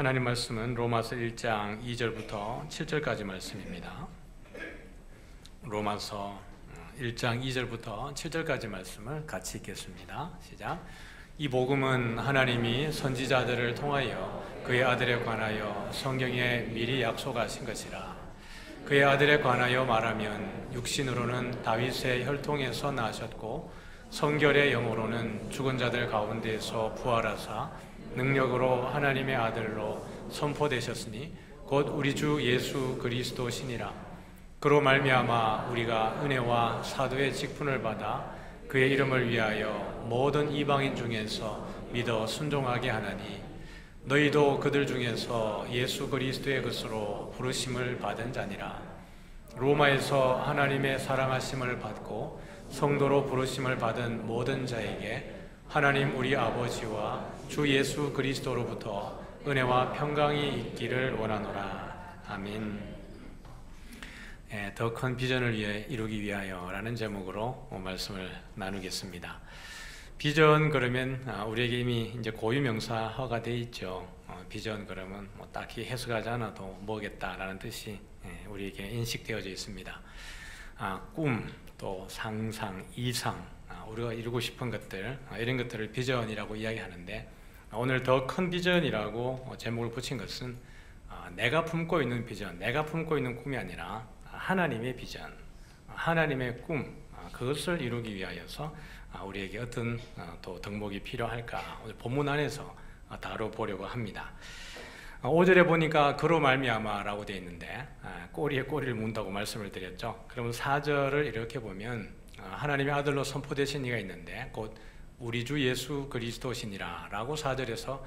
하나님 말씀은 로마서 1장 2절부터 7절까지 말씀입니다. 로마서 1장 2절부터 7절까지 말씀을 같이 읽겠습니다. 시작. 이 복음은 하나님이 선지자들을 통하여 그의 아들에 관하여 성경에 미리 약속하신 것이라. 그의 아들에 관하여 말하면 육신으로는 다윗의 혈통에서 나셨고 성결의 영으로는 죽은 자들 가운데서 부활하사 능력으로 하나님의 아들로 선포되셨으니 곧 우리 주 예수 그리스도시니라. 그로 말미암아 우리가 은혜와 사도의 직분을 받아 그의 이름을 위하여 모든 이방인 중에서 믿어 순종하게 하나니 너희도 그들 중에서 예수 그리스도의 것으로 부르심을 받은 자니라. 로마에서 하나님의 사랑하심을 받고 성도로 부르심을 받은 모든 자에게 하나님 우리 아버지와 주 예수 그리스도로부터 은혜와 평강이 있기를 원하노라. 아멘. 더 큰 비전을 위해 이루기 위하여 라는 제목으로 말씀을 나누겠습니다. 비전 그러면 우리에게 이미 이제 고유명사화가 되어 있죠. 비전 그러면 뭐 딱히 해석하지 않아도 뭐겠다라는 뜻이 우리에게 인식되어져 있습니다. 꿈, 또 상상, 이상, 우리가 이루고 싶은 것들, 이런 것들을 비전이라고 이야기하는데, 오늘 더 큰 비전이라고 제목을 붙인 것은 내가 품고 있는 비전, 내가 품고 있는 꿈이 아니라 하나님의 비전, 하나님의 꿈, 그것을 이루기 위하여서 우리에게 어떤 또 덕목이 필요할까 오늘 본문 안에서 다뤄보려고 합니다. 5절에 보니까 그로 말미암아라고 되어 있는데 꼬리에 꼬리를 문다고 말씀을 드렸죠. 그러면 4절을 이렇게 보면 하나님의 아들로 선포되신 이가 있는데 곧 우리 주 예수 그리스도시니라 라고 4절에서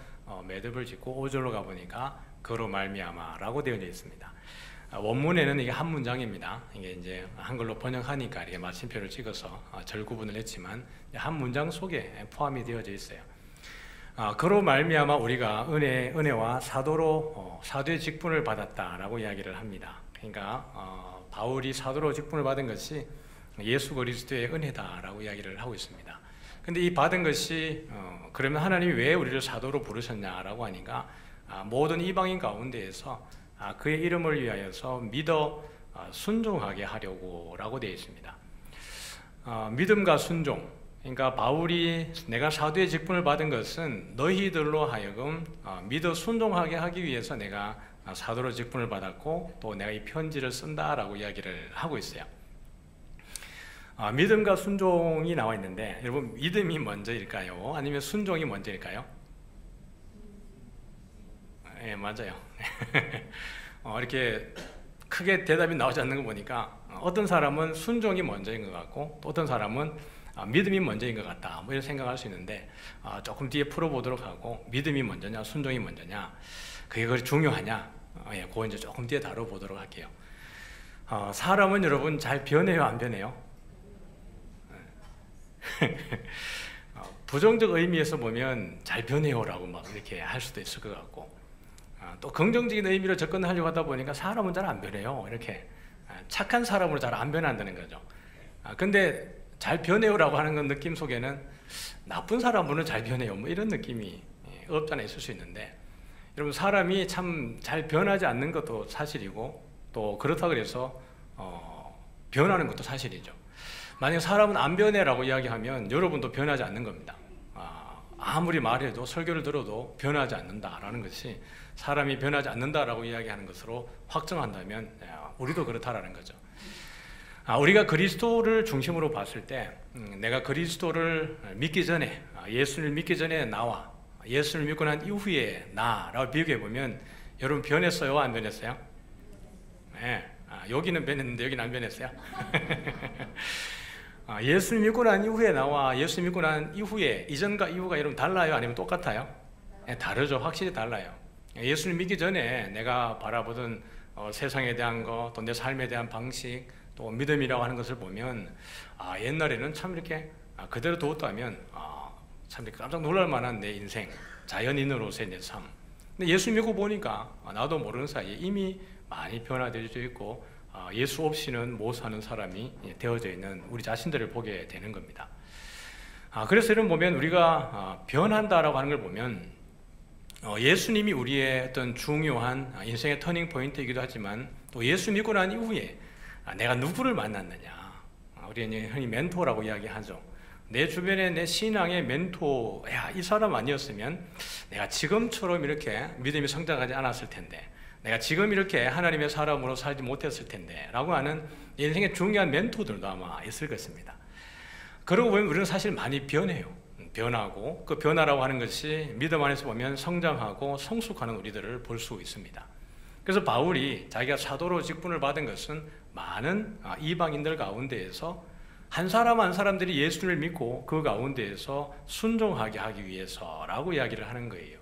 매듭을 짓고 5절로 가보니까 그로 말미암아라고 되어 있습니다. 원문에는 이게 한 문장입니다. 이게 이제 한글로 번역하니까 이렇게 마침표를 찍어서 절 구분을 했지만 한 문장 속에 포함이 되어져 있어요. 그로 말미암아 우리가 은혜와 사도의 직분을 받았다라고 이야기를 합니다. 그러니까 바울이 사도로 직분을 받은 것이 예수 그리스도의 은혜다라고 이야기를 하고 있습니다. 근데 이 받은 것이 그러면 하나님이 왜 우리를 사도로 부르셨냐라고 하니까 모든 이방인 가운데에서 그의 이름을 위하여서 믿어 순종하게 하려고 라고 되어 있습니다. 믿음과 순종, 그러니까 바울이 내가 사도의 직분을 받은 것은 너희들로 하여금 믿어 순종하게 하기 위해서 내가 사도로 직분을 받았고 또 내가 이 편지를 쓴다라고 이야기를 하고 있어요. 믿음과 순종이 나와 있는데 여러분 믿음이 먼저일까요? 아니면 순종이 먼저일까요? 예, 맞아요. 이렇게 크게 대답이 나오지 않는 거 보니까 어떤 사람은 순종이 먼저인 것 같고 또 어떤 사람은 믿음이 먼저인 것 같다 뭐 이런 생각할 수 있는데 조금 뒤에 풀어보도록 하고 믿음이 먼저냐 순종이 먼저냐 그게 그리 중요하냐 그거 이제 조금 뒤에 다뤄보도록 할게요. 사람은 여러분 잘 변해요 안 변해요? 부정적 의미에서 보면 잘 변해요라고 막 이렇게 할 수도 있을 것 같고 또 긍정적인 의미로 접근하려고 하다 보니까 사람은 잘 안 변해요. 이렇게 착한 사람으로 잘 안 변한다는 거죠. 근데 잘 변해요라고 하는 건 느낌 속에는 나쁜 사람으로는 잘 변해요 뭐 이런 느낌이 없지 않아 있을 수 있는데 여러분 사람이 참 잘 변하지 않는 것도 사실이고 또 그렇다고 해서 변하는 것도 사실이죠. 만약 사람은 안 변해라고 이야기하면 여러분도 변하지 않는 겁니다. 아무리 말해도 설교를 들어도 변하지 않는다라는 것이 사람이 변하지 않는다라고 이야기하는 것으로 확정한다면 우리도 그렇다라는 거죠. 우리가 그리스도를 중심으로 봤을 때 내가 그리스도를 믿기 전에 예수를 믿기 전에 나와 예수를 믿고 난 이후에 나라고 비교해 보면 여러분 변했어요 안 변했어요? 네. 여기는 변했는데 여기는 안 변했어요? 예수를 믿고 난 이후에 나와 예수 믿고 난 이후에 이전과 이후가 여러분 달라요? 아니면 똑같아요? 네, 다르죠. 확실히 달라요. 예수를 믿기 전에 내가 바라보던 세상에 대한 것, 또 내 삶에 대한 방식, 또 믿음이라고 하는 것을 보면 옛날에는 참 이렇게 그대로 두었다면 참 이렇게 깜짝 놀랄 만한 내 인생, 자연인으로서의 내 삶. 근데 예수 믿고 보니까 나도 모르는 사이에 이미 많이 변화되어져 있고 예수 없이는 못 사는 사람이 되어져 있는 우리 자신들을 보게 되는 겁니다. 그래서 이런 보면 우리가 변한다라고 하는 걸 보면 예수님이 우리의 어떤 중요한 인생의 터닝 포인트이기도 하지만 또 예수 믿고 난 이후에 내가 누구를 만났느냐, 우리는 흔히 멘토라고 이야기하죠. 내 주변에 내 신앙의 멘토, 이 사람 아니었으면 내가 지금처럼 이렇게 믿음이 성장하지 않았을 텐데, 내가 지금 이렇게 하나님의 사람으로 살지 못했을 텐데 라고 하는 인생의 중요한 멘토들도 아마 있을 것입니다. 그러고 보면 우리는 사실 많이 변해요. 변하고, 그 변화라고 하는 것이 믿음 안에서 보면 성장하고 성숙하는 우리들을 볼 수 있습니다. 그래서 바울이 자기가 사도로 직분을 받은 것은 많은 이방인들 가운데에서 한 사람 한 사람들이 예수를 믿고 그 가운데에서 순종하게 하기 위해서라고 이야기를 하는 거예요.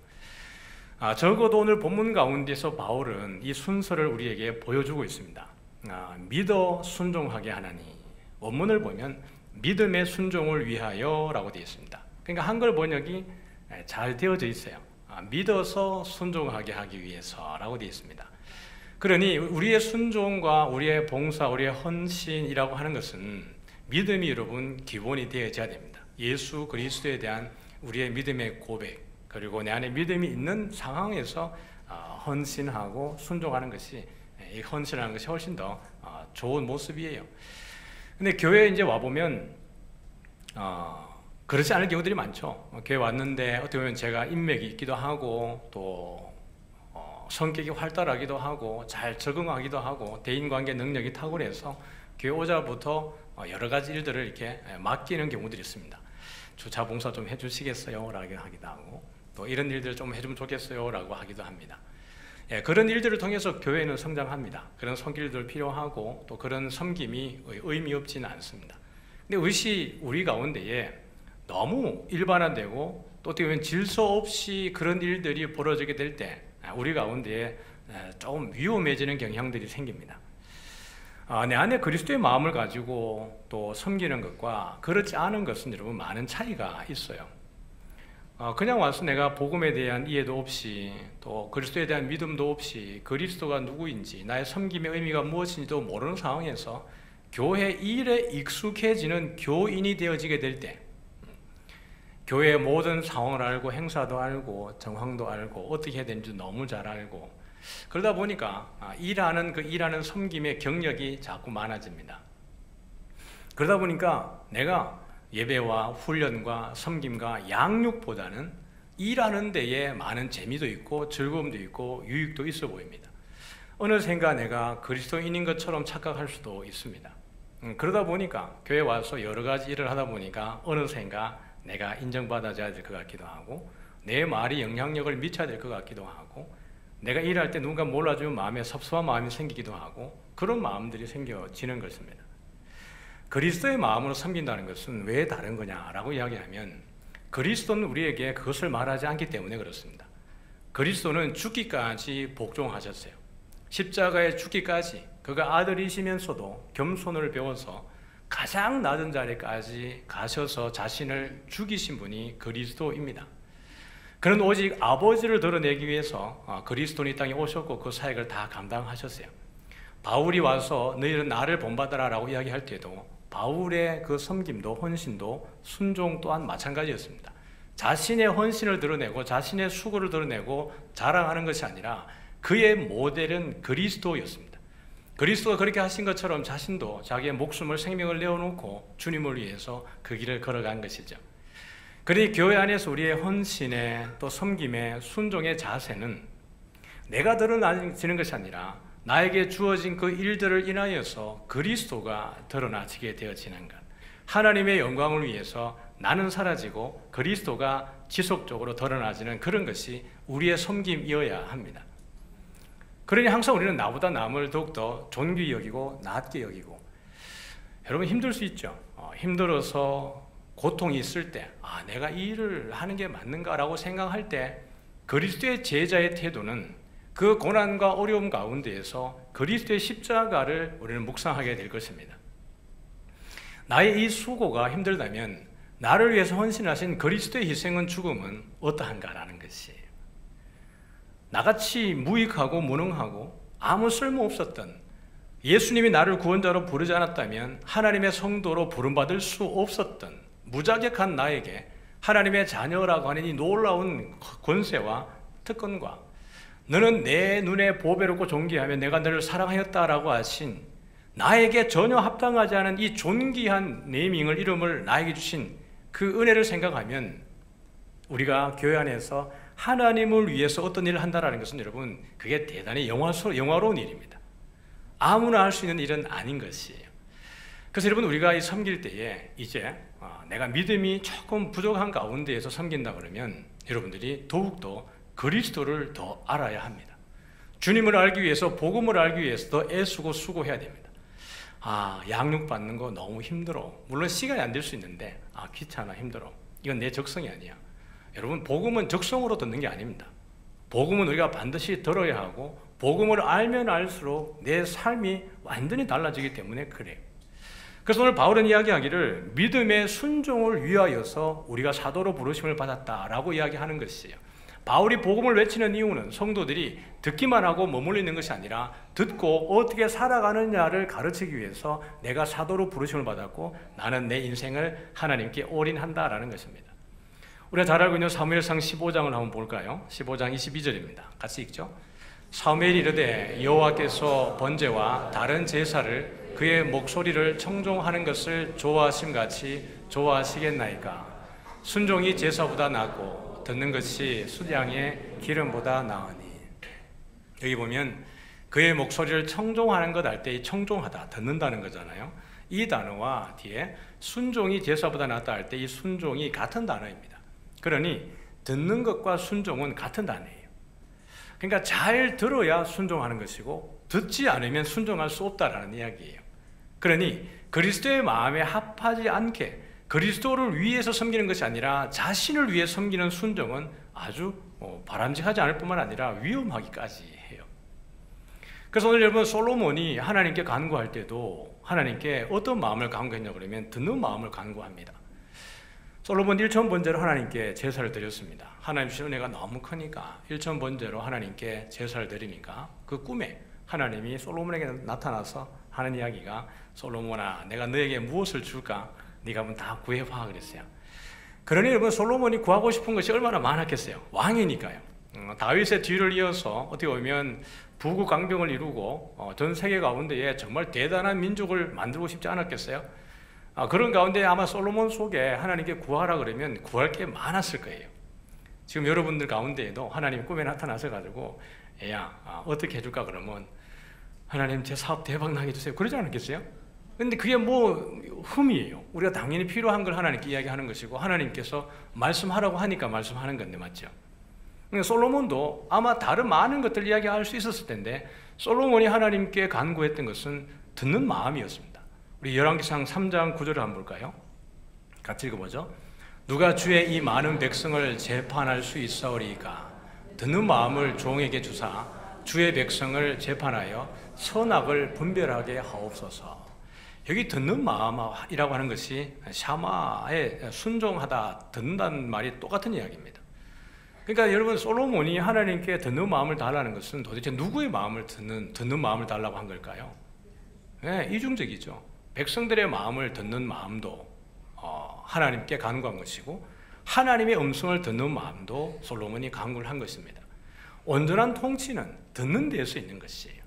적어도 오늘 본문 가운데서 바울은 이 순서를 우리에게 보여주고 있습니다. 믿어 순종하게 하나니, 원문을 보면 믿음의 순종을 위하여 라고 되어 있습니다. 그러니까 한글 번역이 잘 되어져 있어요. 믿어서 순종하게 하기 위해서라고 되어 있습니다. 그러니 우리의 순종과 우리의 봉사, 우리의 헌신이라고 하는 것은 믿음이 여러분 기본이 되어져야 됩니다. 예수 그리스도에 대한 우리의 믿음의 고백, 그리고 내 안에 믿음이 있는 상황에서 헌신하고 순종하는 것이, 이 헌신하는 것이 훨씬 더 좋은 모습이에요. 근데 교회에 이제 와보면 그렇지 않을 경우들이 많죠. 교회 왔는데 어떻게 보면 제가 인맥이 있기도 하고 또 성격이 활달하기도 하고 잘 적응하기도 하고 대인관계 능력이 탁월해서 교회 오자부터 여러 가지 일들을 이렇게 맡기는 경우들이 있습니다. 주차 봉사 좀 해주시겠어요? 라고 하기도 하고, 또 이런 일들 좀 해주면 좋겠어요? 라고 하기도 합니다. 그런 일들을 통해서 교회는 성장합니다. 그런 손길들 필요하고 또 그런 섬김이 의미 없지는 않습니다. 근데 우리 가운데에 너무 일반화되고 또 어떻게 보면 질서 없이 그런 일들이 벌어지게 될 때 우리 가운데에 조금 위험해지는 경향들이 생깁니다. 내 안에 그리스도의 마음을 가지고 또 섬기는 것과 그렇지 않은 것은 여러분 많은 차이가 있어요. 그냥 와서 내가 복음에 대한 이해도 없이 또 그리스도에 대한 믿음도 없이 그리스도가 누구인지 나의 섬김의 의미가 무엇인지도 모르는 상황에서 교회 일에 익숙해지는 교인이 되어지게 될 때, 교회의 모든 상황을 알고 행사도 알고 정황도 알고 어떻게 해야 되는지 너무 잘 알고, 그러다 보니까 일하는 섬김의 경력이 자꾸 많아집니다. 그러다 보니까 내가 예배와 훈련과 섬김과 양육보다는 일하는 데에 많은 재미도 있고 즐거움도 있고 유익도 있어 보입니다. 어느샌가 내가 그리스도인인 것처럼 착각할 수도 있습니다. 그러다 보니까 교회 와서 여러 가지 일을 하다 보니까 어느샌가 내가 인정받아줘야 될 것 같기도 하고 내 말이 영향력을 미쳐야 될 것 같기도 하고 내가 일할 때 누군가 몰라주면 마음에 섭섭한 마음이 생기기도 하고 그런 마음들이 생겨지는 것입니다. 그리스도의 마음으로 섬긴다는 것은 왜 다른 거냐라고 이야기하면 그리스도는 우리에게 그것을 말하지 않기 때문에 그렇습니다. 그리스도는 죽기까지 복종하셨어요. 십자가에 죽기까지 그가 아들이시면서도 겸손을 배워서 가장 낮은 자리까지 가셔서 자신을 죽이신 분이 그리스도입니다. 그는 오직 아버지를 드러내기 위해서 그리스도는 이 땅에 오셨고 그 사역을 다 감당하셨어요. 바울이 와서 너희는 나를 본받아라 라고 이야기할 때도 바울의 그 섬김도 헌신도 순종 또한 마찬가지였습니다. 자신의 헌신을 드러내고 자신의 수고를 드러내고 자랑하는 것이 아니라 그의 모델은 그리스도였습니다. 그리스도가 그렇게 하신 것처럼 자신도 자기의 목숨을 생명을 내어놓고 주님을 위해서 그 길을 걸어간 것이죠. 그러니 교회 안에서 우리의 헌신의 또 섬김의 순종의 자세는 내가 드러나지는 것이 아니라 나에게 주어진 그 일들을 인하여서 그리스도가 드러나지게 되어지는 것, 하나님의 영광을 위해서 나는 사라지고 그리스도가 지속적으로 드러나지는 그런 것이 우리의 섬김이어야 합니다. 그러니 항상 우리는 나보다 남을 더욱더 존귀히 여기고 낮게 여기고, 여러분 힘들 수 있죠. 힘들어서 고통이 있을 때 내가 이 일을 하는 게 맞는가라고 생각할 때 그리스도의 제자의 태도는 그 고난과 어려움 가운데에서 그리스도의 십자가를 우리는 묵상하게 될 것입니다. 나의 이 수고가 힘들다면 나를 위해서 헌신하신 그리스도의 희생은 죽음은 어떠한가라는 것이에요. 나같이 무익하고 무능하고 아무 쓸모없었던 예수님이 나를 구원자로 부르지 않았다면 하나님의 성도로 부름받을 수 없었던 무자격한 나에게 하나님의 자녀라고 하는 이 놀라운 권세와 특권과 너는 내 눈에 보배롭고 존귀하며 내가 너를 사랑하였다라고 하신 나에게 전혀 합당하지 않은 이 존귀한 네이밍을 이름을 나에게 주신 그 은혜를 생각하면 우리가 교회 안에서 하나님을 위해서 어떤 일을 한다는 것은 여러분 그게 대단히 영화로운 일입니다. 아무나 할 수 있는 일은 아닌 것이에요. 그래서 여러분 우리가 섬길 때에 이제 내가 믿음이 조금 부족한 가운데에서 섬긴다 그러면 여러분들이 더욱더 그리스도를 더 알아야 합니다. 주님을 알기 위해서 복음을 알기 위해서 더 애쓰고 수고해야 됩니다. 양육 받는 거 너무 힘들어. 물론 시간이 안 될 수 있는데 귀찮아 힘들어. 이건 내 적성이 아니야. 여러분 복음은 적성으로 듣는 게 아닙니다. 복음은 우리가 반드시 들어야 하고 복음을 알면 알수록 내 삶이 완전히 달라지기 때문에 그래요. 그래서 오늘 바울은 이야기하기를 믿음의 순종을 위하여서 우리가 사도로 부르심을 받았다라고 이야기하는 것이에요. 바울이 복음을 외치는 이유는 성도들이 듣기만 하고 머물러 있는 것이 아니라 듣고 어떻게 살아가느냐를 가르치기 위해서 내가 사도로 부르심을 받았고 나는 내 인생을 하나님께 올인한다라는 것입니다. 우리가 잘 알고 있는 사무엘상 15장을 한번 볼까요? 15장 22절입니다. 같이 읽죠. 사무엘이 이르되 여호와께서 번제와 다른 제사를 그의 목소리를 청종하는 것을 좋아하심같이 좋아하시겠나이까. 순종이 제사보다 낫고 듣는 것이 수양의 기름보다 나으니. 여기 보면 그의 목소리를 청종하는 것 할 때 이 청종하다, 듣는다는 거잖아요. 이 단어와 뒤에 순종이 제사보다 낫다 할 때 이 순종이 같은 단어입니다. 그러니 듣는 것과 순종은 같은 단어예요. 그러니까 잘 들어야 순종하는 것이고 듣지 않으면 순종할 수 없다라는 이야기예요. 그러니 그리스도의 마음에 합하지 않게 그리스도를 위해서 섬기는 것이 아니라 자신을 위해 섬기는 순종은 아주 바람직하지 않을 뿐만 아니라 위험하기까지 해요. 그래서 오늘 여러분 솔로몬이 하나님께 간구할 때도 하나님께 어떤 마음을 간구했냐 그러면 듣는 마음을 간구합니다. 솔로몬 1천 번제로 하나님께 제사를 드렸습니다. 하나님 주신 은혜가 너무 크니까 1천 번제로 하나님께 제사를 드리니까 그 꿈에 하나님이 솔로몬에게 나타나서 하는 이야기가 솔로몬아 내가 너에게 무엇을 줄까? 네가 한번 다 구해봐 그랬어요. 그러니 여러분 솔로몬이 구하고 싶은 것이 얼마나 많았겠어요. 왕이니까요. 다윗의 뒤를 이어서 어떻게 보면 부국강병을 이루고 전 세계 가운데에 정말 대단한 민족을 만들고 싶지 않았겠어요? 그런 가운데 아마 솔로몬 속에 하나님께 구하라 그러면 구할 게 많았을 거예요. 지금 여러분들 가운데에도 하나님 꿈에 나타나서 가지고 애야 어떻게 해줄까 그러면 하나님 제 사업 대박 나게 해주세요 그러지 않겠어요? 근데 그게 뭐 흠이에요. 우리가 당연히 필요한 걸 하나님께 이야기하는 것이고 하나님께서 말씀하라고 하니까 말씀하는 건데 맞죠? 솔로몬도 아마 다른 많은 것들 이야기할 수 있었을 텐데 솔로몬이 하나님께 간구했던 것은 듣는 마음이었습니다. 우리 열왕기상 3장 9절을 한번 볼까요? 같이 읽어보죠. 누가 주의 이 많은 백성을 재판할 수 있사오리이까 듣는 마음을 종에게 주사 주의 백성을 재판하여 선악을 분별하게 하옵소서. 여기 듣는 마음이라고 하는 것이 샤마에 순종하다, 듣는다는 말이 똑같은 이야기입니다. 그러니까 여러분 솔로몬이 하나님께 듣는 마음을 달라는 것은 도대체 누구의 마음을 듣는 마음을 달라고 한 걸까요? 네, 이중적이죠. 백성들의 마음을 듣는 마음도 하나님께 간구한 것이고 하나님의 음성을 듣는 마음도 솔로몬이 간구를 한 것입니다. 온전한 통치는 듣는 데에서 있는 것이에요.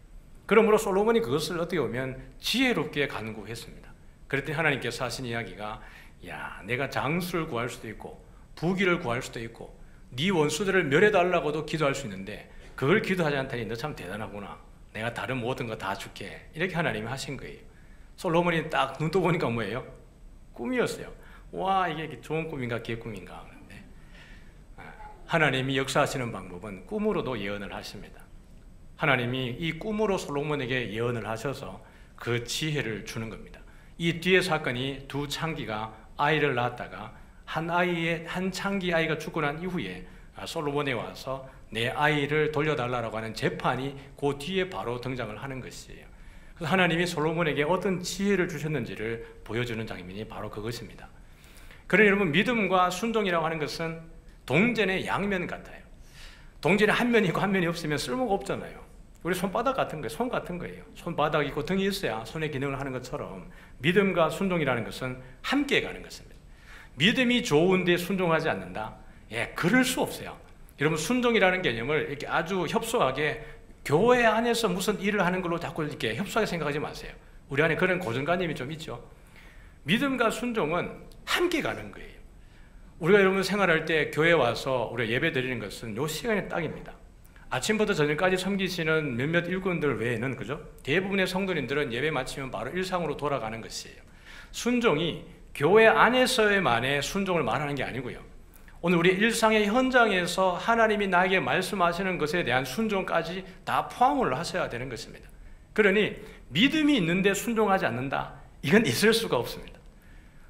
그러므로 솔로몬이 그것을 어떻게 보면 지혜롭게 간구했습니다. 그랬더니 하나님께서 하신 이야기가 야 내가 장수를 구할 수도 있고 부귀를 구할 수도 있고 네 원수들을 멸해달라고도 기도할 수 있는데 그걸 기도하지 않다니 너 참 대단하구나. 내가 다른 모든 거 다 줄게. 이렇게 하나님이 하신 거예요. 솔로몬이 딱 눈 떠보니까 뭐예요? 꿈이었어요. 와 이게 좋은 꿈인가 개꿈인가 하는데 하나님이 역사하시는 방법은 꿈으로도 예언을 하십니다. 하나님이 이 꿈으로 솔로몬에게 예언을 하셔서 그 지혜를 주는 겁니다. 이 뒤에 사건이 두 창기가 아이를 낳았다가 한 창기 아이가 죽고 난 이후에 솔로몬에 와서 내 아이를 돌려달라고 하는 재판이 그 뒤에 바로 등장을 하는 것이에요. 그래서 하나님이 솔로몬에게 어떤 지혜를 주셨는지를 보여주는 장면이 바로 그것입니다. 그러니 여러분 믿음과 순종이라고 하는 것은 동전의 양면 같아요. 동전에 한 면이 있고 한 면이 없으면 쓸모가 없잖아요. 우리 손바닥 같은 거예요. 손 같은 거예요. 손바닥이 있고 등이 있어야 손의 기능을 하는 것처럼 믿음과 순종이라는 것은 함께 가는 것입니다. 믿음이 좋은데 순종하지 않는다? 예, 그럴 수 없어요. 여러분, 순종이라는 개념을 이렇게 아주 협소하게 교회 안에서 무슨 일을 하는 걸로 자꾸 이렇게 협소하게 생각하지 마세요. 우리 안에 그런 고정관념이 좀 있죠. 믿음과 순종은 함께 가는 거예요. 우리가 여러분 생활할 때 교회 와서 우리가 예배 드리는 것은 요 시간이 딱입니다. 아침부터 저녁까지 섬기시는 몇몇 일꾼들 외에는, 그죠? 대부분의 성도님들은 예배 마치면 바로 일상으로 돌아가는 것이에요. 순종이 교회 안에서의만의 순종을 말하는 게 아니고요. 오늘 우리 일상의 현장에서 하나님이 나에게 말씀하시는 것에 대한 순종까지 다 포함을 하셔야 되는 것입니다. 그러니 믿음이 있는데 순종하지 않는다, 이건 있을 수가 없습니다.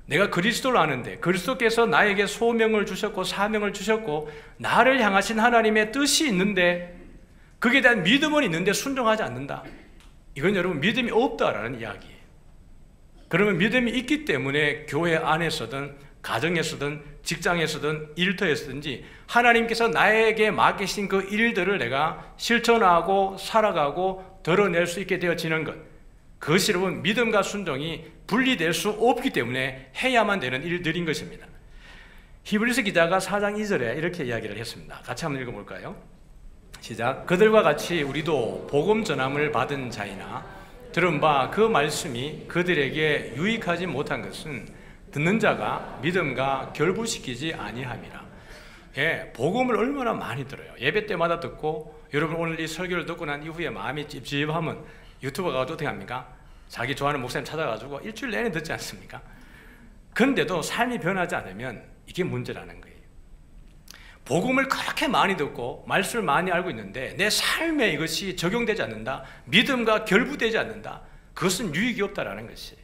내가 그리스도를 아는데 그리스도께서 나에게 소명을 주셨고 사명을 주셨고 나를 향하신 하나님의 뜻이 있는데 거기에 대한 믿음은 있는데 순종하지 않는다, 이건 여러분 믿음이 없다라는 이야기예요. 그러면 믿음이 있기 때문에 교회 안에서든 가정에서든 직장에서든 일터에서든지 하나님께서 나에게 맡기신 그 일들을 내가 실천하고 살아가고 드러낼 수 있게 되어지는 것, 그것이 여러분 믿음과 순종이 분리될 수 없기 때문에 해야만 되는 일들인 것입니다. 히브리서 기자가 4장 2절에 이렇게 이야기를 했습니다. 같이 한번 읽어볼까요? 시작. 그들과 같이 우리도 복음 전함을 받은 자이나 들은 바 그 말씀이 그들에게 유익하지 못한 것은 듣는 자가 믿음과 결부시키지 아니함이라. 예, 복음을 얼마나 많이 들어요. 예배 때마다 듣고, 여러분 오늘 이 설교를 듣고 난 이후에 마음이 찝찝하면 유튜브 가서 어떻게 합니까? 자기 좋아하는 목사님 찾아가지고 일주일 내내 듣지 않습니까? 근데도 삶이 변하지 않으면 이게 문제라는 거예요. 복음을 그렇게 많이 듣고 말씀을 많이 알고 있는데 내 삶에 이것이 적용되지 않는다, 믿음과 결부되지 않는다, 그것은 유익이 없다라는 것이에요.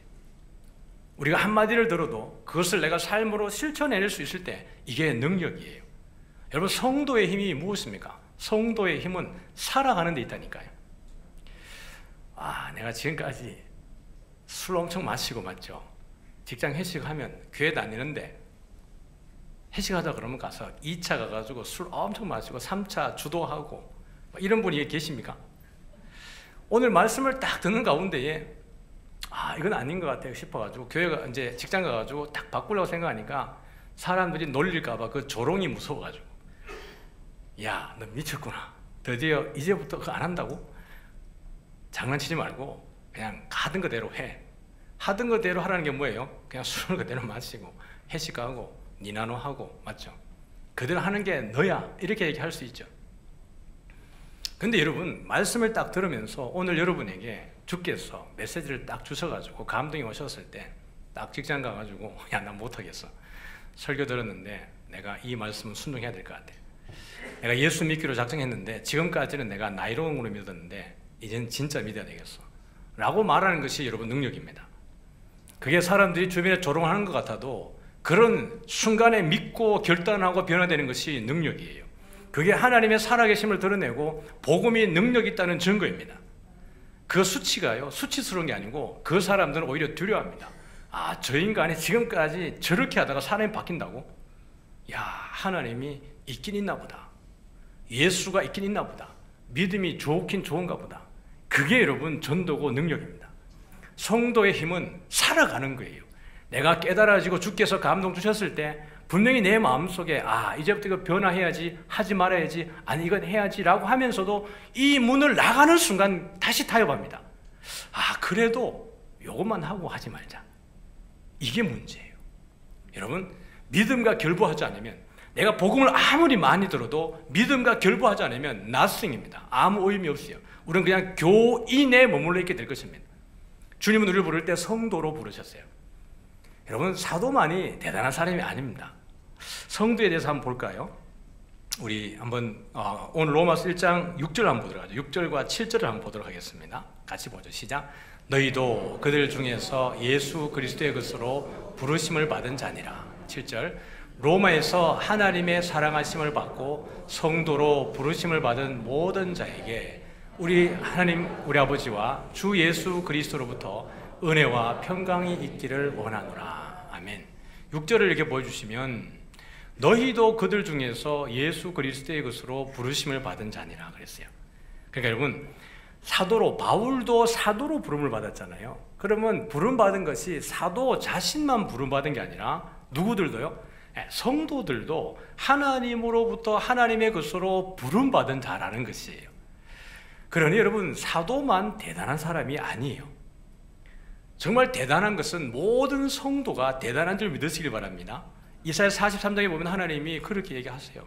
우리가 한마디를 들어도 그것을 내가 삶으로 실천해낼 수 있을 때 이게 능력이에요. 여러분, 성도의 힘이 무엇입니까? 성도의 힘은 살아가는 데 있다니까요. 내가 지금까지 술 엄청 마시고, 맞죠? 직장 회식하면 교회 다니는데 회식하다 그러면 가서 2차 가가지고 술 엄청 마시고 3차 주도하고 이런 분이 계십니까? 오늘 말씀을 딱 듣는 가운데에 이건 아닌 것 같아요 싶어가지고 교회가 이제 직장 가가지고 딱 바꾸려고 생각하니까 사람들이 놀릴까봐 그 조롱이 무서워가지고, 야, 너 미쳤구나, 드디어 이제부터 그거 안 한다고? 장난치지 말고 그냥 하던 거대로 해. 하던 거대로 하라는 게 뭐예요? 그냥 술을 그대로 마시고 회식하고 니나노하고, 맞죠? 그대로 하는 게 너야, 이렇게 얘기할 수 있죠. 근데 여러분, 말씀을 딱 들으면서 오늘 여러분에게 주께서 메시지를 딱 주셔가지고 감동이 오셨을 때 딱 직장 가가지고, 야, 나 못하겠어, 설교 들었는데 내가 이 말씀은 순종해야 될 것 같아. 내가 예수 믿기로 작정했는데 지금까지는 내가 나이롱으로 믿었는데 이제는 진짜 믿어야 되겠어 라고 말하는 것이 여러분 능력입니다. 그게 사람들이 주변에 조롱하는 것 같아도 그런 순간에 믿고 결단하고 변화되는 것이 능력이에요. 그게 하나님의 살아계심을 드러내고 복음이 능력이 있다는 증거입니다. 그 수치가요, 수치스러운 게 아니고 그 사람들은 오히려 두려워합니다. 저 인간이 지금까지 저렇게 하다가 사람이 바뀐다고? 야, 하나님이 있긴 있나 보다, 예수가 있긴 있나 보다, 믿음이 좋긴 좋은가 보다. 그게 여러분 전도고 능력입니다. 성도의 힘은 살아가는 거예요. 내가 깨달아지고 주께서 감동 주셨을 때 분명히 내 마음속에 이제부터 이거 변화해야지, 하지 말아야지, 아니 이건 해야지 라고 하면서도 이 문을 나가는 순간 다시 타협합니다. 그래도 이것만 하고 하지 말자, 이게 문제예요. 여러분, 믿음과 결부하지 않으면, 내가 복음을 아무리 많이 들어도 믿음과 결부하지 않으면 nothing입니다. 아무 의미 없어요. 우리는 그냥 교인에 머물러 있게 될 것입니다. 주님은 우리를 부를 때 성도로 부르셨어요. 여러분, 사도만이 대단한 사람이 아닙니다. 성도에 대해서 한번 볼까요? 우리 한번 오늘 로마서 1장 6절 한번 보도록 하죠. 6절과 7절을 한번 보도록 하겠습니다. 같이 보죠. 시작. 너희도 그들 중에서 예수 그리스도의 것으로 부르심을 받은 자니라. 7절. 로마에서 하나님의 사랑하심을 받고 성도로 부르심을 받은 모든 자에게 우리 하나님, 우리 아버지와 주 예수 그리스도로부터 은혜와 평강이 있기를 원하노라. 아멘. 6절을 이렇게 보여주시면 너희도 그들 중에서 예수 그리스도의 것으로 부르심을 받은 자니라 그랬어요. 그러니까 여러분, 사도로, 바울도 사도로 부름을 받았잖아요. 그러면 부름받은 것이 사도 자신만 부름받은 게 아니라 누구들도요? 성도들도 하나님으로부터 하나님의 것으로 부름받은 자라는 것이에요. 그러니 여러분, 사도만 대단한 사람이 아니에요. 정말 대단한 것은 모든 성도가 대단한 줄 믿으시길 바랍니다. 이사야 43장에 보면 하나님이 그렇게 얘기하세요.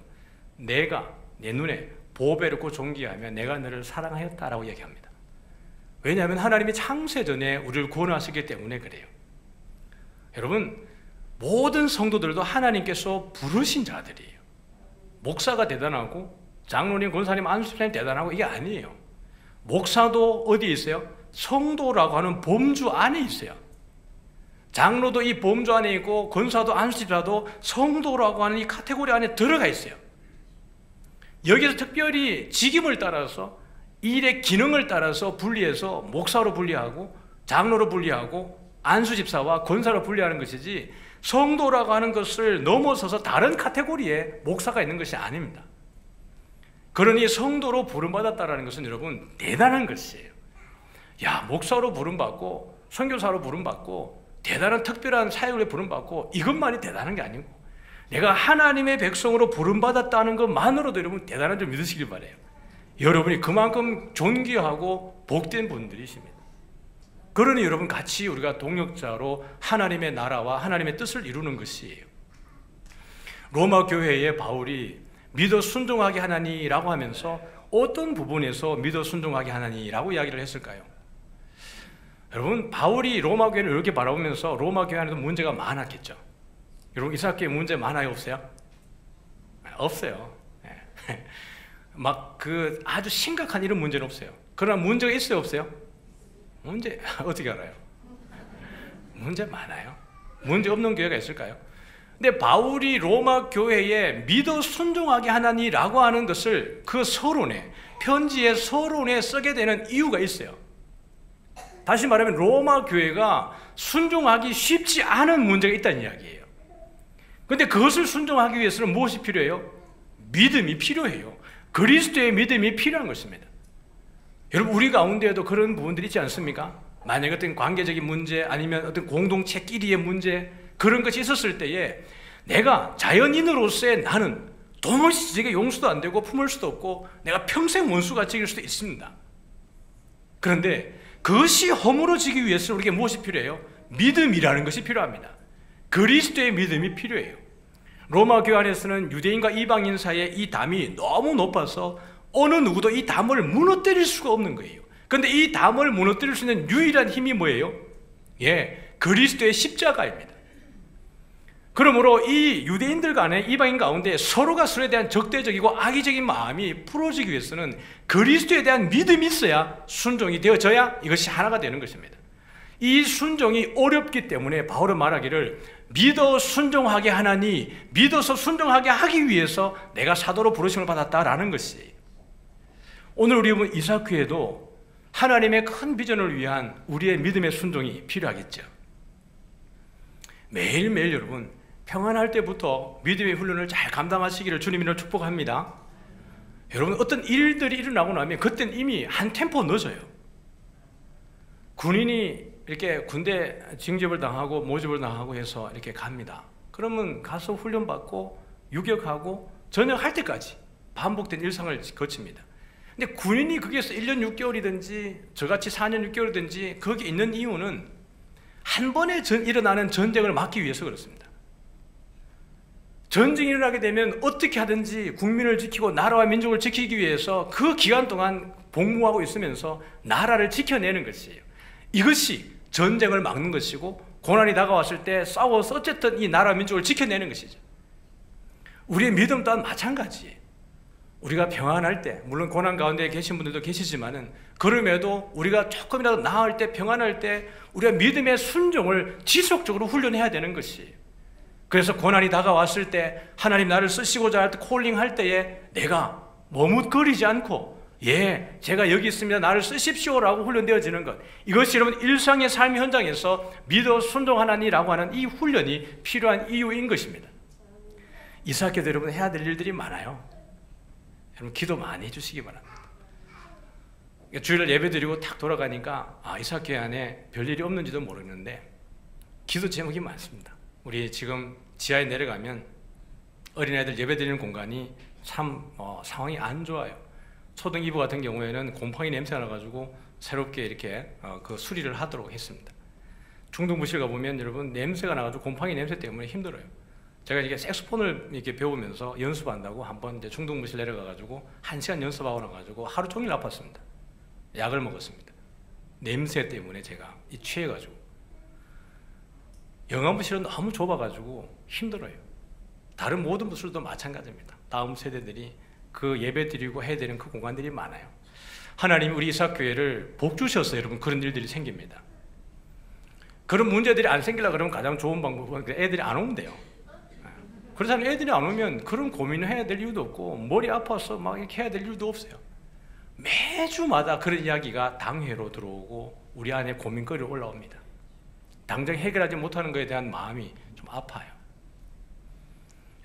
내가 내 눈에 보배롭고 존귀하며 내가 너를 사랑하였다라고 얘기합니다. 왜냐하면 하나님이 창세전에 우리를 구원하시기 때문에 그래요. 여러분, 모든 성도들도 하나님께서 부르신 자들이에요. 목사가 대단하고 장로님, 권사님, 안수사님 대단하고 이게 아니에요. 목사도 어디에 있어요? 성도라고 하는 범주 안에 있어요. 장로도 이 범주 안에 있고 권사도 안수집사도 성도라고 하는 이 카테고리 안에 들어가 있어요. 여기서 특별히 직임을 따라서 일의 기능을 따라서 분리해서 목사로 분리하고 장로로 분리하고 안수집사와 권사로 분리하는 것이지, 성도라고 하는 것을 넘어서서 다른 카테고리에 목사가 있는 것이 아닙니다. 그러니 성도로 부름받았다는 것은 여러분 대단한 것이에요. 야, 목사로 부름받고 선교사로 부름받고 대단한 특별한 사역을 부름받고 이것만이 대단한 게 아니고, 내가 하나님의 백성으로 부름받았다는 것만으로도 여러분 대단한 줄 믿으시길 바라요. 여러분이 그만큼 존귀하고 복된 분들이십니다. 그러니 여러분, 같이 우리가 동역자로 하나님의 나라와 하나님의 뜻을 이루는 것이에요. 로마 교회의 바울이 믿어 순종하게 하나니라고 하면서 어떤 부분에서 믿어 순종하게 하나니라고 이야기를 했을까요? 여러분, 바울이 로마 교회를 이렇게 바라보면서 로마 교회 안에도 문제가 많았겠죠. 여러분, 이삭교회 문제 많아요, 없어요? 없어요. 막 아주 심각한 이런 문제는 없어요. 그러나 문제가 있어요, 없어요? 문제 어떻게 알아요? 문제 많아요. 문제 없는 교회가 있을까요? 근데 바울이 로마 교회에 믿어 순종하게 하나니라고 하는 것을 그 서론에, 편지의 서론에 쓰게 되는 이유가 있어요. 다시 말하면 로마 교회가 순종하기 쉽지 않은 문제가 있다는 이야기예요. 그런데 그것을 순종하기 위해서는 무엇이 필요해요? 믿음이 필요해요. 그리스도의 믿음이 필요한 것입니다. 여러분, 우리 가운데에도 그런 부분들이 있지 않습니까? 만약 어떤 관계적인 문제 아니면 어떤 공동체끼리의 문제, 그런 것이 있었을 때에 내가 자연인으로서의 나는 도무지 지게 용서도 안 되고 품을 수도 없고 내가 평생 원수가 지길 수도 있습니다. 그런데 그것이 허물어지기 위해서 우리에게 무엇이 필요해요? 믿음이라는 것이 필요합니다. 그리스도의 믿음이 필요해요. 로마 교회 안에서는 유대인과 이방인 사이의 이 담이 너무 높아서 어느 누구도 이 담을 무너뜨릴 수가 없는 거예요. 그런데 이 담을 무너뜨릴 수 있는 유일한 힘이 뭐예요? 그리스도의 십자가입니다. 그러므로 이 유대인들 간에 이방인 가운데 서로가 서로에 대한 적대적이고 악의적인 마음이 풀어지기 위해서는 그리스도에 대한 믿음이 있어야 순종이 되어져야 이것이 하나가 되는 것입니다. 이 순종이 어렵기 때문에 바울은 말하기를 믿어 순종하게 하나니, 믿어서 순종하게 하기 위해서 내가 사도로 부르심을 받았다라는 것이에요. 오늘 우리 이삭교회도 하나님의 큰 비전을 위한 우리의 믿음의 순종이 필요하겠죠. 매일매일 여러분, 평안할 때부터 믿음의 훈련을 잘 감당하시기를 주님으로 축복합니다. 여러분, 어떤 일들이 일어나고 나면 그때는 이미 한 템포 늦어요. 군인이 이렇게 군대 징집을 당하고 모집을 당하고 해서 이렇게 갑니다. 그러면 가서 훈련받고 유격하고 전역할 때까지 반복된 일상을 거칩니다. 근데 군인이 거기에서 1년 6개월이든지 저같이 4년 6개월이든지 거기 있는 이유는 한 번에 일어나는 전쟁을 막기 위해서 그렇습니다. 전쟁이 일어나게 되면 어떻게 하든지 국민을 지키고 나라와 민족을 지키기 위해서 그 기간 동안 복무하고 있으면서 나라를 지켜내는 것이에요. 이것이 전쟁을 막는 것이고, 고난이 다가왔을 때 싸워서 어쨌든 이 나라 민족을 지켜내는 것이죠. 우리의 믿음 또한 마찬가지예요. 우리가 평안할 때, 물론 고난 가운데 계신 분들도 계시지만은 그럼에도 우리가 조금이라도 나을 때, 평안할 때 우리가 믿음의 순종을 지속적으로 훈련해야 되는 것이에요. 그래서 고난이 다가왔을 때 하나님 나를 쓰시고자 할 때, 콜링할 때에 내가 머뭇거리지 않고 제가 여기 있습니다, 나를 쓰십시오라고 훈련되어지는 것, 이것이 여러분 일상의 삶의 현장에서 믿어 순종하나니라고 하는 이 훈련이 필요한 이유인 것입니다. 이삭교도 여러분 해야 될 일들이 많아요. 여러분 기도 많이 해주시기 바랍니다. 주일날 예배드리고 탁 돌아가니까 이삭교회 안에 별일이 없는지도 모르겠는데 기도 제목이 많습니다. 우리 지금 지하에 내려가면 어린아이들 예배드리는 공간이 참 상황이 안 좋아요. 초등 2부 같은 경우에는 곰팡이 냄새가 나가지고 새롭게 이렇게 그 수리를 하도록 했습니다. 중등부실 가보면 여러분 냄새가 나가지고 곰팡이 냄새 때문에 힘들어요. 제가 이게 색소폰을 이렇게 배우면서 연습한다고 한번 이제 중등부실 내려가가지고 1시간 연습하고 나가지고 하루 종일 아팠습니다. 약을 먹었습니다. 냄새 때문에 제가 취해가지고. 영암부실은 너무 좁아가지고 힘들어요. 다른 모든 부실도 마찬가지입니다. 다음 세대들이 그 예배 드리고 해야 되는 그 공간들이 많아요. 하나님이 우리 이삭교회를 복 주셨어요. 여러분 그런 일들이 생깁니다. 그런 문제들이 안 생기려고 그러면 가장 좋은 방법은 애들이 안 오면 돼요. 그렇잖아요. 애들이 안 오면 그런 고민을 해야 될 이유도 없고 머리 아파서 막 이렇게 해야 될 이유도 없어요. 매주마다 그런 이야기가 당회로 들어오고 우리 안에 고민거리로 올라옵니다. 당장 해결하지 못하는 것에 대한 마음이 좀 아파요.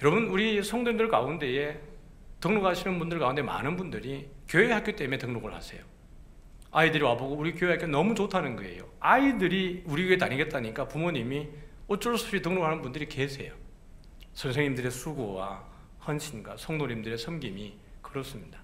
여러분 우리 성도님들 가운데에 등록하시는 분들 가운데 많은 분들이 교회 학교 때문에 등록을 하세요. 아이들이 와보고 우리 교회 학교 너무 좋다는 거예요. 아이들이 우리 교회 다니겠다니까 부모님이 어쩔 수 없이 등록하는 분들이 계세요. 선생님들의 수고와 헌신과 성도님들의 섬김이 그렇습니다.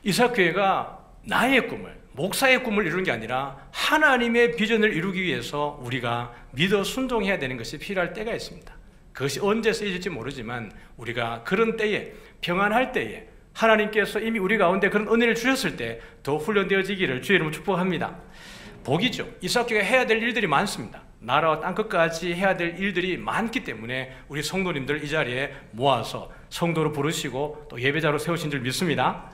이삭교회가 나의 꿈을, 목사의 꿈을 이루는 게 아니라 하나님의 비전을 이루기 위해서 우리가 믿어 순종해야 되는 것이 필요할 때가 있습니다. 그것이 언제 쓰여질지 모르지만 우리가 그런 때에, 평안할 때에 하나님께서 이미 우리 가운데 그런 은혜를 주셨을 때 더 훈련되어지기를 주의 이름으로 축복합니다. 복이죠. 이삭교회가 해야 될 일들이 많습니다. 나라와 땅끝까지 해야 될 일들이 많기 때문에 우리 성도님들 이 자리에 모아서 성도로 부르시고 또 예배자로 세우신 줄 믿습니다.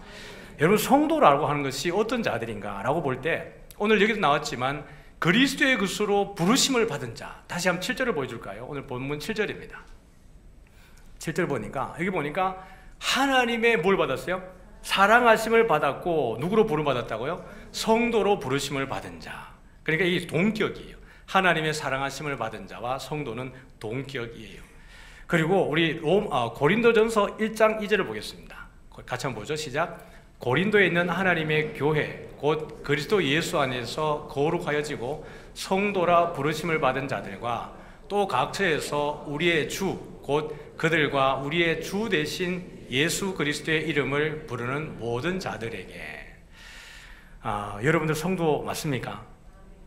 여러분 성도라고 하는 것이 어떤 자들인가 라고 볼 때 오늘 여기도 나왔지만 그리스도의 것으로 부르심을 받은 자, 다시 한번 7절을 보여줄까요? 오늘 본문 7절입니다 7절 보니까 여기 보니까 하나님의 뭘 받았어요? 사랑하심을 받았고 누구로 부름받았다고요? 성도로 부르심을 받은 자. 그러니까 이 동격이에요. 하나님의 사랑하심을 받은 자와 성도는 동격이에요. 그리고 우리 고린도전서 1장 2절을 보겠습니다. 같이 한번 보죠. 시작. 고린도에 있는 하나님의 교회 곧 그리스도 예수 안에서 거룩하여지고 성도라 부르심을 받은 자들과 또 각처에서 우리의 주 곧 그들과 우리의 주 대신 예수 그리스도의 이름을 부르는 모든 자들에게. 여러분들 성도 맞습니까?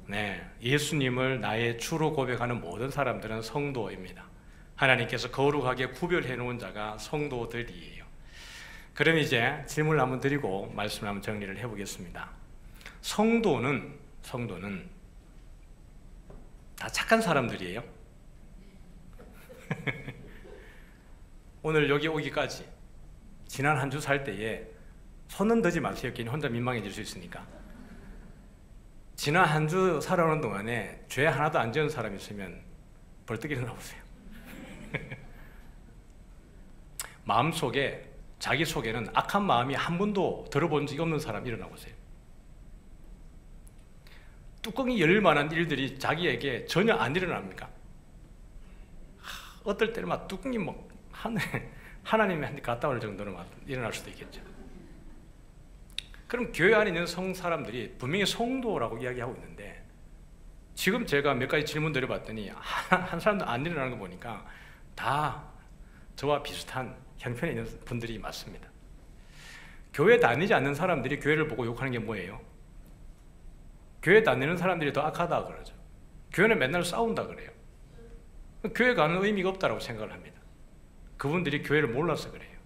네, 예수님을 나의 주로 고백하는 모든 사람들은 성도입니다. 하나님께서 거룩하게 구별해 놓은 자가 성도들이에요. 그럼 이제 질문을 한번 드리고 말씀을 한번 정리를 해보겠습니다. 성도는 다 착한 사람들이에요? 오늘 여기 오기까지 지난 한 주 살 때에 손은 드지 마세요. 괜히 혼자 민망해질 수 있으니까. 지난 한 주 살아오는 동안에 죄 하나도 안 지은 사람 있으면 벌떡 일어나 보세요. 마음속에 자기 속에는 악한 마음이 한 번도 들어본 적이 없는 사람 일어나 보세요. 뚜껑이 열릴 만한 일들이 자기에게 전혀 안 일어납니까? 어떨 때는 막 뚜껑이 뭐 하나님한테 갔다 올 정도로 막 일어날 수도 있겠죠. 그럼 교회 안에 있는 사람들이 분명히 성도라고 이야기하고 있는데 지금 제가 몇 가지 질문 드려봤더니 한 사람도 안 일어나는 거 보니까 다 저와 비슷한 형편에 있는 분들이 맞습니다. 교회 다니지 않는 사람들이 교회를 보고 욕하는 게 뭐예요? 교회 다니는 사람들이 더 악하다 그러죠. 교회는 맨날 싸운다 그래요. 교회 가는 의미가 없다고 생각을 합니다. 그분들이 교회를 몰라서 그래요.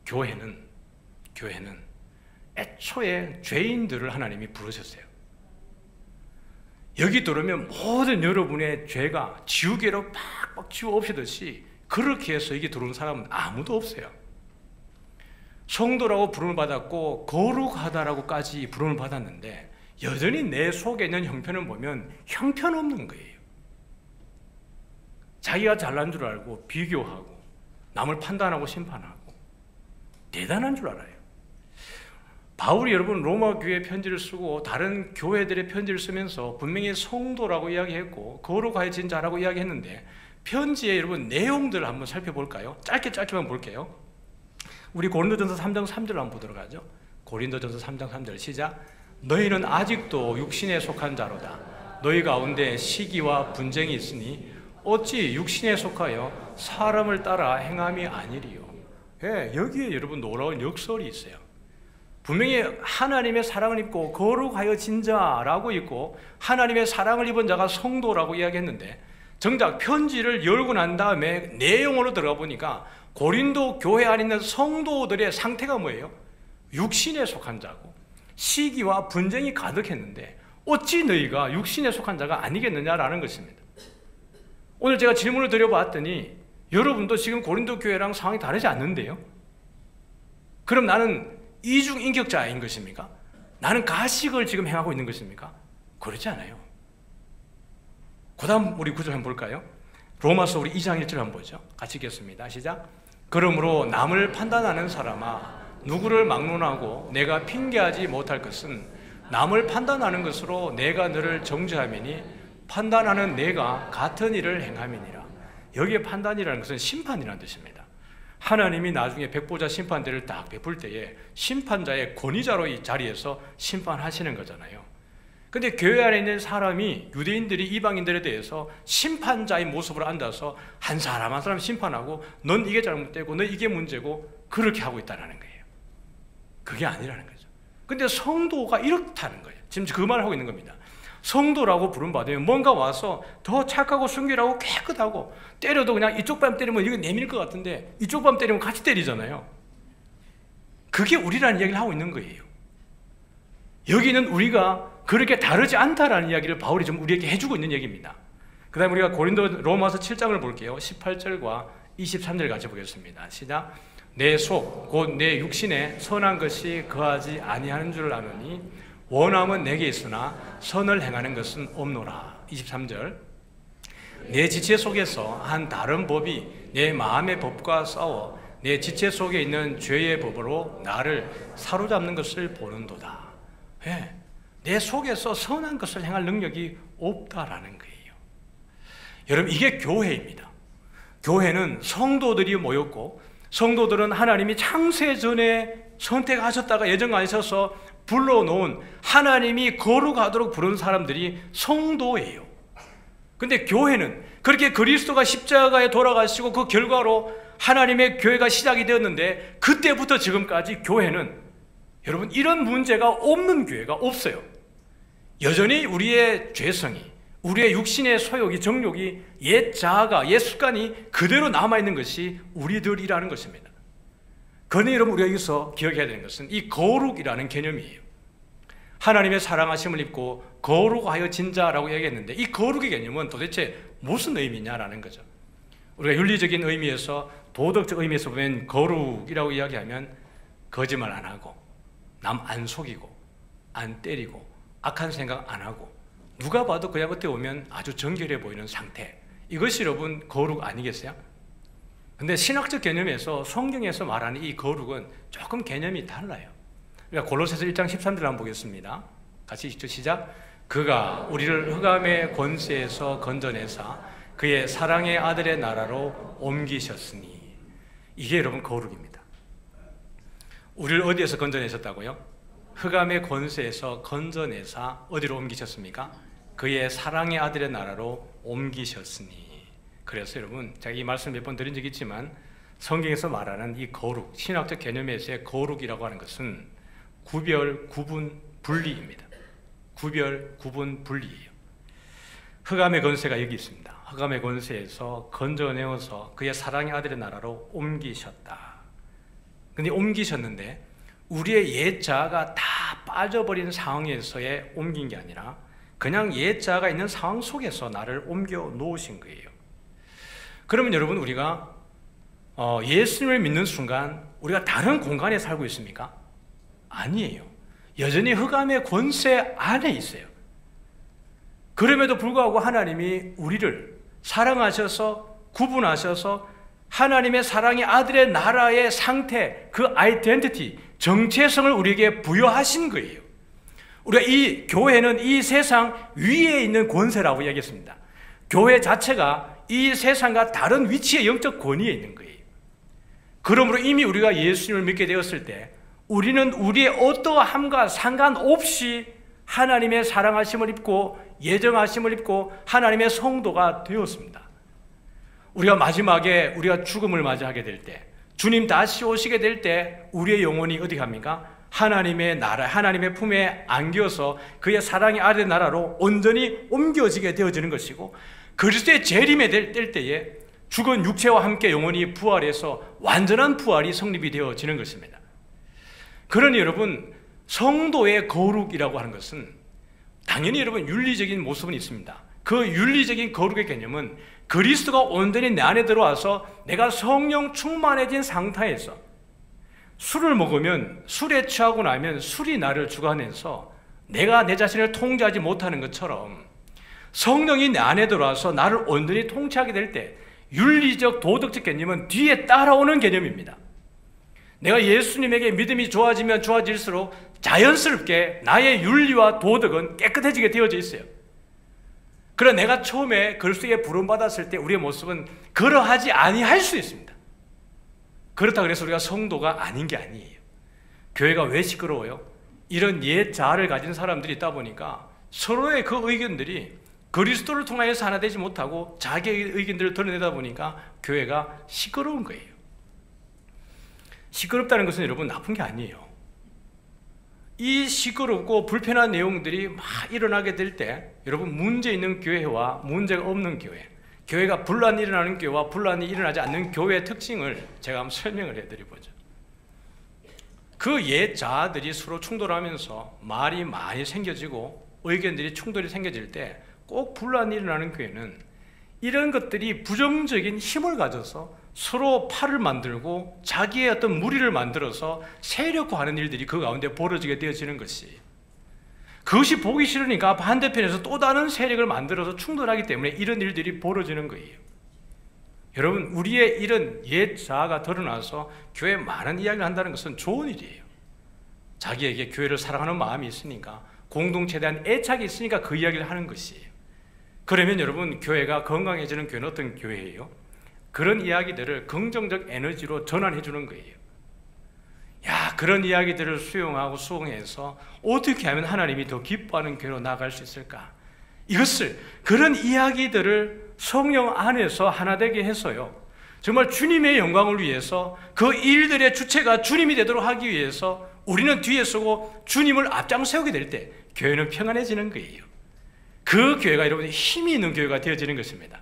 교회는 애초에 죄인들을 하나님이 부르셨어요. 여기 들어오면 모든 여러분의 죄가 지우개로 팍팍 지워 없애듯이 그렇게 해서 여기 들어온 사람은 아무도 없어요. 성도라고 부름을 받았고 거룩하다라고까지 부름을 받았는데 여전히 내 속에 있는 형편을 보면 형편없는 거예요. 자기가 잘난 줄 알고 비교하고 남을 판단하고 심판하고 대단한 줄 알아요. 바울이 여러분 로마 교회 편지를 쓰고 다른 교회들의 편지를 쓰면서 분명히 성도라고 이야기했고 거룩하여진 자라고 이야기했는데 편지의 여러분 내용들을 한번 살펴볼까요? 짧게만 볼게요. 우리 고린도전서 3장 3절 한번 보도록 하죠. 고린도전서 3장 3절 시작. 너희는 아직도 육신에 속한 자로다. 너희 가운데 시기와 분쟁이 있으니 어찌 육신에 속하여 사람을 따라 행함이 아니리요. 예, 여기에 여러분 놀라운 역설이 있어요. 분명히 하나님의 사랑을 입고 거룩하여 진 자라고 있고 하나님의 사랑을 입은 자가 성도라고 이야기했는데, 정작 편지를 열고 난 다음에 내용으로 들어가 보니까 고린도 교회 안에 있는 성도들의 상태가 뭐예요? 육신에 속한 자고 시기와 분쟁이 가득했는데 어찌 너희가 육신에 속한 자가 아니겠느냐라는 것입니다. 오늘 제가 질문을 드려봤더니 여러분도 지금 고린도 교회랑 상황이 다르지 않는데요? 그럼 나는 이중인격자인 것입니까? 나는 가식을 지금 행하고 있는 것입니까? 그렇지 않아요. 그 다음 우리 구절 한번 볼까요? 로마서 우리 2장 1절 한번 보죠. 같이 읽겠습니다. 시작. 그러므로 남을 판단하는 사람아, 누구를 막론하고 내가 핑계하지 못할 것은 남을 판단하는 것으로 내가 너를 정죄함이니 판단하는 내가 같은 일을 행함이니라. 여기에 판단이라는 것은 심판이라는 뜻입니다. 하나님이 나중에 백보자 심판대를 딱 베풀 때에 심판자의 권위자로 이 자리에서 심판하시는 거잖아요. 근데 교회 안에 있는 사람이 유대인들이 이방인들에 대해서 심판자의 모습으로 앉아서 한 사람 한 사람 심판하고 넌 이게 잘못되고 넌 이게 문제고 그렇게 하고 있다는 거예요. 그게 아니라는 거죠. 근데 성도가 이렇다는 거예요. 지금 그 말을 하고 있는 겁니다. 성도라고 부름받으면 뭔가 와서 더 착하고 순결하고 깨끗하고, 때려도 그냥 이쪽 뺨 때리면 이거 내밀 것 같은데 이쪽 뺨 때리면 같이 때리잖아요. 그게 우리라는 이야기를 하고 있는 거예요. 여기는 우리가 그렇게 다르지 않다라는 이야기를 바울이 좀 우리에게 해주고 있는 얘기입니다. 그 다음에 우리가 고린도 로마서 7장을 볼게요. 18절과 23절 같이 보겠습니다. 시작. 내 속 곧 내 육신에 선한 것이 거하지 아니하는 줄 아노니 원함은 내게 있으나 선을 행하는 것은 없노라. 23절. 내 지체 속에서 한 다른 법이 내 마음의 법과 싸워 내 지체 속에 있는 죄의 법으로 나를 사로잡는 것을 보는도다. 네. 내 속에서 선한 것을 행할 능력이 없다라는 거예요. 여러분, 이게 교회입니다. 교회는 성도들이 모였고, 성도들은 하나님이 창세 전에 선택하셨다가 예정하셔서 불러놓은, 하나님이 거룩하도록 부른 사람들이 성도예요. 근데 교회는 그렇게 그리스도가 십자가에 돌아가시고 그 결과로 하나님의 교회가 시작이 되었는데, 그때부터 지금까지 교회는 여러분 이런 문제가 없는 교회가 없어요. 여전히 우리의 죄성이, 우리의 육신의 소욕이, 정욕이, 옛 자아가, 옛 습관이 그대로 남아있는 것이 우리들이라는 것입니다. 그러니 여러분, 우리가 여기서 기억해야 되는 것은 이 거룩이라는 개념이에요. 하나님의 사랑하심을 입고 거룩하여 진 자라고 얘기했는데, 이 거룩의 개념은 도대체 무슨 의미냐라는 거죠. 우리가 윤리적인 의미에서, 도덕적 의미에서 보면 거룩이라고 이야기하면 거짓말 안 하고, 남 안 속이고, 안 때리고, 악한 생각 안 하고, 누가 봐도 그냥 겉에 오면 아주 정결해 보이는 상태, 이것이 여러분 거룩 아니겠어요? 근데 신학적 개념에서, 성경에서 말하는 이 거룩은 조금 개념이 달라요. 그러니까 골로새서 1장 13절 한번 보겠습니다. 같이 읽죠. 시작. 그가 우리를 흑암의 권세에서 건져내사 그의 사랑의 아들의 나라로 옮기셨으니. 이게 여러분 거룩입니다. 우리를 어디에서 건져내셨다고요? 흑암의 권세에서 건져내사 어디로 옮기셨습니까? 그의 사랑의 아들의 나라로 옮기셨으니. 그래서 여러분, 제가 이 말씀 몇 번 드린 적이 있지만, 성경에서 말하는 이 거룩, 신학적 개념에서의 거룩이라고 하는 것은 구별, 구분, 분리입니다. 구별, 구분, 분리예요. 흑암의 권세가 여기 있습니다. 흑암의 권세에서 건져내어서 그의 사랑의 아들의 나라로 옮기셨다. 근데 옮기셨는데 우리의 옛 자아가 다 빠져버린 상황에서의 옮긴 게 아니라 그냥 옛 자아가 있는 상황 속에서 나를 옮겨 놓으신 거예요. 그러면 여러분, 우리가 예수님을 믿는 순간 우리가 다른 공간에 살고 있습니까? 아니에요. 여전히 흑암의 권세 안에 있어요. 그럼에도 불구하고 하나님이 우리를 사랑하셔서 구분하셔서 하나님의 사랑의 아들의 나라의 상태, 그 아이덴티티, 정체성을 우리에게 부여하신 거예요. 우리가 이 교회는 이 세상 위에 있는 권세라고 이야기했습니다. 교회 자체가 이 세상과 다른 위치의 영적 권위에 있는 거예요. 그러므로 이미 우리가 예수님을 믿게 되었을 때 우리는 우리의 어떠함과 상관없이 하나님의 사랑하심을 입고 예정하심을 입고 하나님의 성도가 되었습니다. 우리가 마지막에 우리가 죽음을 맞이하게 될 때, 주님 다시 오시게 될 때 우리의 영혼이 어디 갑니까? 하나님의 나라, 하나님의 품에 안겨서 그의 사랑의 아들 나라로 온전히 옮겨지게 되어지는 것이고, 그리스도의 재림에 될 때에 죽은 육체와 함께 영혼이 부활해서 완전한 부활이 성립이 되어지는 것입니다. 그러니 여러분, 성도의 거룩이라고 하는 것은 당연히 여러분 윤리적인 모습은 있습니다. 그 윤리적인 거룩의 개념은 그리스도가 온전히 내 안에 들어와서 내가 성령 충만해진 상태에서, 술을 먹으면, 술에 취하고 나면 술이 나를 주관해서 내가 내 자신을 통제하지 못하는 것처럼 성령이 내 안에 들어와서 나를 온전히 통치하게 될 때 윤리적 도덕적 개념은 뒤에 따라오는 개념입니다. 내가 예수님에게 믿음이 좋아지면 좋아질수록 자연스럽게 나의 윤리와 도덕은 깨끗해지게 되어져 있어요. 그러나 내가 처음에 그리스도에 부름받았을 때 우리의 모습은 그러하지 아니할 수 있습니다. 그렇다고 해서 우리가 성도가 아닌 게 아니에요. 교회가 왜 시끄러워요? 이런 옛 자아를 가진 사람들이 있다 보니까 서로의 그 의견들이 그리스도를 통하여서 하나 되지 못하고 자기의 의견들을 드러내다 보니까 교회가 시끄러운 거예요. 시끄럽다는 것은 여러분 나쁜 게 아니에요. 이 시끄럽고 불편한 내용들이 막 일어나게 될 때 여러분, 문제 있는 교회와 문제가 없는 교회, 교회가 분란이 일어나는 교회와 분란이 일어나지 않는 교회의 특징을 제가 한번 설명을 해드려보죠. 그 옛 자아들이 서로 충돌하면서 말이 많이 생겨지고 의견들이 충돌이 생겨질 때 꼭 분란이 일어나는 교회는 이런 것들이 부정적인 힘을 가져서 서로 팔을 만들고 자기의 어떤 무리를 만들어서 세력화하는 일들이 그 가운데 벌어지게 되어지는 것이, 그것이 보기 싫으니까 반대편에서 또 다른 세력을 만들어서 충돌하기 때문에 이런 일들이 벌어지는 거예요. 여러분, 우리의 이런 옛 자아가 드러나서 교회에 많은 이야기를 한다는 것은 좋은 일이에요. 자기에게 교회를 사랑하는 마음이 있으니까, 공동체에 대한 애착이 있으니까 그 이야기를 하는 것이에요. 그러면 여러분, 교회가 건강해지는 교회는 어떤 교회예요? 그런 이야기들을 긍정적 에너지로 전환해 주는 거예요. 야, 그런 이야기들을 수용하고 수긍해서 어떻게 하면 하나님이 더 기뻐하는 교회로 나아갈 수 있을까? 이것을, 그런 이야기들을 성령 안에서 하나 되게 해서요, 정말 주님의 영광을 위해서 그 일들의 주체가 주님이 되도록 하기 위해서 우리는 뒤에 서고 주님을 앞장 세우게 될 때 교회는 평안해지는 거예요. 그 교회가 여러분의 힘이 있는 교회가 되어지는 것입니다.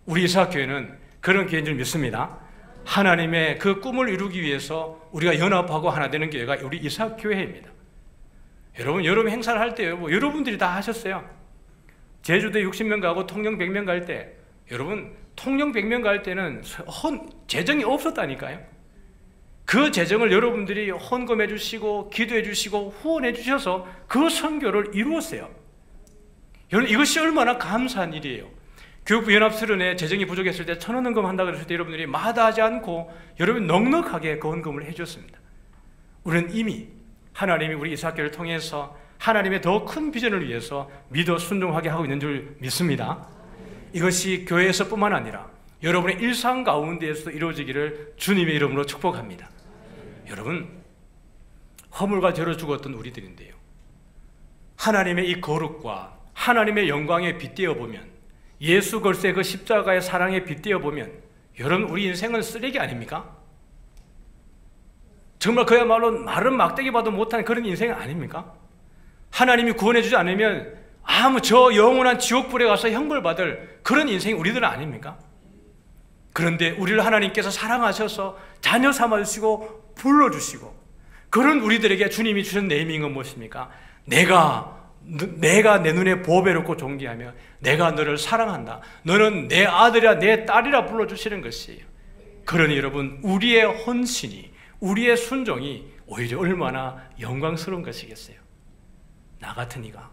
우리 이사학교회는 그런 교회인 줄 믿습니다. 하나님의 그 꿈을 이루기 위해서 우리가 연합하고 하나 되는 교회가 우리 이사학교회입니다. 여러분 행사를 할 때 여러분들이 다 하셨어요. 제주도에 60명 가고 통영 100명 갈 때, 여러분 통영 100명 갈 때는 재정이 없었다니까요. 그 재정을 여러분들이 헌금해 주시고 기도해 주시고 후원해 주셔서 그 선교를 이루었어요. 여러분, 이것이 얼마나 감사한 일이에요. 교육부 연합수련회 재정이 부족했을 때 1,000원 헌금 한다고 했을 때 여러분들이 마다하지 않고 여러분 넉넉하게 그 헌금을 해주셨습니다. 우리는 이미 하나님이 우리 이사학교를 통해서 하나님의 더 큰 비전을 위해서 믿어 순종하게 하고 있는 줄 믿습니다. 이것이 교회에서뿐만 아니라 여러분의 일상 가운데에서도 이루어지기를 주님의 이름으로 축복합니다. 여러분, 허물과 죄로 죽었던 우리들인데요, 하나님의 이 거룩과 하나님의 영광에 빗대어 보면, 예수 그리스도의 그 십자가의 사랑에 빗대어 보면, 여러분 우리 인생은 쓰레기 아닙니까? 정말 그야말로 마른 막대기 봐도 못한 그런 인생 아닙니까? 하나님이 구원해 주지 않으면 저 영원한 지옥불에 가서 형벌받을 그런 인생이 우리들은 아닙니까? 그런데 우리를 하나님께서 사랑하셔서 자녀 삼아주시고 불러주시고, 그런 우리들에게 주님이 주신 네이밍은 무엇입니까? 내가 내 눈에 보배롭고 존귀하며 내가 너를 사랑한다, 너는 내 아들이라 내 딸이라 불러주시는 것이에요. 그러니 여러분, 우리의 헌신이, 우리의 순종이 오히려 얼마나 영광스러운 것이겠어요. 나 같은 이가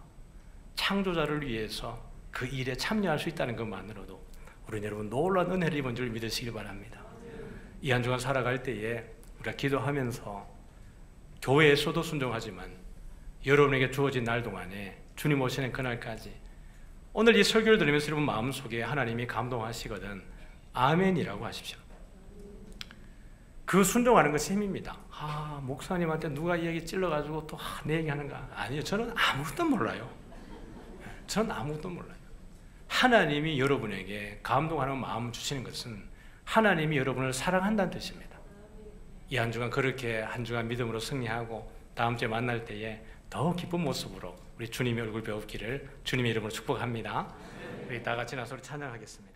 창조자를 위해서 그 일에 참여할 수 있다는 것만으로도 우리는 여러분 놀라운 은혜를 입은 줄 믿으시길 바랍니다. 이 한 주간 살아갈 때에 우리가 기도하면서 교회에서도 순종하지만 여러분에게 주어진 날 동안에 주님 오시는 그날까지 오늘 이 설교를 들으면서 여러분 마음속에 하나님이 감동하시거든 아멘이라고 하십시오. 그 순종하는 것이 힘입니다. 목사님한테 누가 이 얘기 찔러가지고 또 내 얘기하는가? 아니요, 저는 아무것도 몰라요. 저는 아무것도 몰라요. 하나님이 여러분에게 감동하는 마음을 주시는 것은 하나님이 여러분을 사랑한다는 뜻입니다. 이 한 주간 그렇게 한 주간 믿음으로 승리하고 다음 주에 만날 때에 더 기쁜 모습으로 우리 주님의 얼굴 배우기를 주님의 이름으로 축복합니다. 우리 다 같이 나서로 찬양하겠습니다.